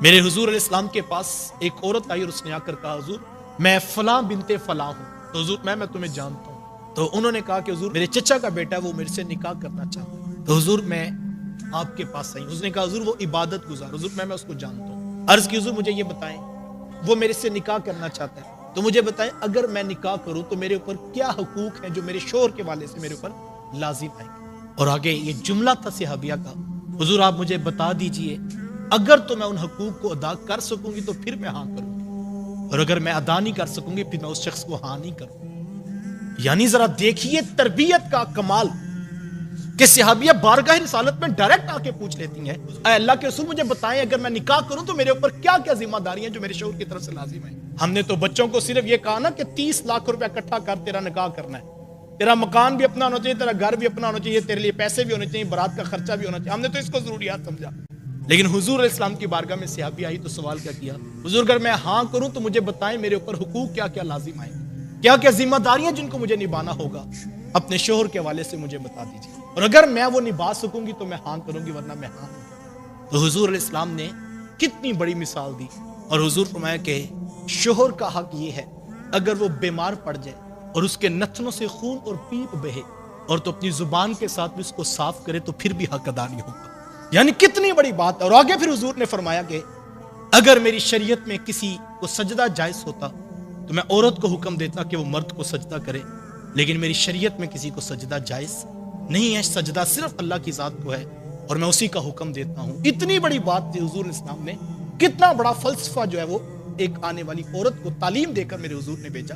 میرے حضور علیہ السلام کے پاس ایک عورت آئی اور اس نے آ کر کہا حضور میں فلاں بنت فلاں ہوں. تو حضور میں تمہیں جانتا ہوں. تو انہوں نے کہا کہ حضور میرے چچا کا بیٹا ہے وہ میرے سے نکاح کرنا چاہتا ہے. تو حضور میں آپ کے پاس آئی. اس نے کہا حضور وہ عبادت گزار. حضور میں اس کو جانتا ہوں. عرض کی حضور مجھے یہ بتائیں وہ میرے سے نکاح کرنا چاہتا ہے تو مجھے بتائیں اگر میں نکاح کروں تو میرے اوپر کیا حقوق ہیں جو میرے شوہر کے والے سے میرے اوپر لازم آئیں گے. اور آگے یہ جملہ تھا صحابیہ کا حضور آپ مجھے بتا دیجئے اگر تو میں ان حقوق کو ادا کر سکوں گی تو پھر میں ہاں کروں گی اور اگر میں ادا نہیں کر سکوں گی پھر میں اس شخص کو ہاں نہیں کروں گی. یعنی ذرا دیکھیے تربیت کا کمال کہ صحابیہ بارگاہ رسالت میں ڈائریکٹ آ کے پوچھ لیتی ہیں اے اللہ کے رسول مجھے بتائیں اگر میں نکاح کروں تو میرے اوپر کیا کیا ذمہ داری ہیں جو میرے شوہر کی طرف سے لازم ہیں. ہم نے تو بچوں کو صرف یہ کہا نا کہ 30 لاکھ روپے اکٹھا کر تیرا نکاح کرنا ہے, تیرا مکان بھی اپنا ہونا چاہیے, تیرا گھر بھی اپنا ہونا چاہیے, تیرے لیے پیسے بھی ہونے چاہیے, بارات کا خرچہ بھی ہونا چاہیے. ہم نے تو اس کو ضروریات سمجھا. لیکن حضور علیہ السلام کی بارگاہ میں صحابی آئی تو سوال کیا حضور اگر میں ہاں کروں تو مجھے بتائیں میرے اوپر حقوق کیا کیا لازم آئیں, کیا کیا ذمہ داریاں جن کو مجھے نبھانا ہوگا اپنے شوہر کے حوالے سے مجھے بتا دیجیے اور اگر میں وہ نبھا سکوں گی تو میں ہاں کروں گی ورنہ میں ہاں ہوں. تو حضور علیہ السلام نے کتنی بڑی مثال دی اور حضور فرمایا کہ شوہر کا حق یہ ہے اگر وہ بیمار پڑ جائے اور اس کے نتنوں سے خون اور پیپ بہے اور تو اپنی زبان کے ساتھ بھی اس کو صاف کرے تو پھر بھی حق ادا نہیں ہوگا. یعنی کتنی بڑی بات ہے. اور آگے پھر حضور نے فرمایا کہ اگر میری شریعت میں کسی کو سجدہ جائز ہوتا تو میں عورت کو حکم دیتا کہ وہ مرد کو سجدہ کرے, لیکن میری شریعت میں کسی کو سجدہ جائز نہیں ہے, سجدہ صرف اللہ کی ذات کو ہے اور میں اسی کا حکم دیتا ہوں. اتنی بڑی بات تھی حضور اسلام نے, کتنا بڑا فلسفہ جو ہے وہ ایک آنے والی عورت کو تعلیم دے کر میرے حضور نے بھیجا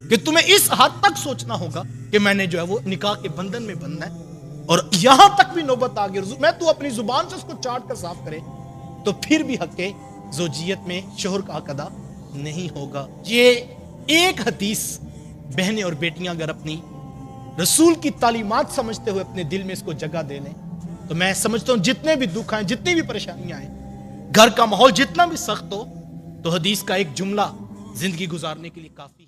کہ تمہیں اس حد تک سوچنا ہوگا کہ میں نے جو ہے وہ نکاح کے بندھن میں بننا ہے اور یہاں تک بھی نوبت آ گئی میں تو اپنی زبان سے اس کو چاٹ کر صاف کرے تو پھر بھی حق زوجیت میں شوہر کا حق ادا نہیں ہوگا. یہ ایک حدیث بہنیں اور بیٹیاں اگر اپنی رسول کی تعلیمات سمجھتے ہوئے اپنے دل میں اس کو جگہ دے لیں تو میں سمجھتا ہوں جتنے بھی دکھ آئیں, جتنی بھی پریشانیاں آئیں, گھر کا ماحول جتنا بھی سخت ہو تو حدیث کا ایک جملہ زندگی گزارنے کے لیے کافی.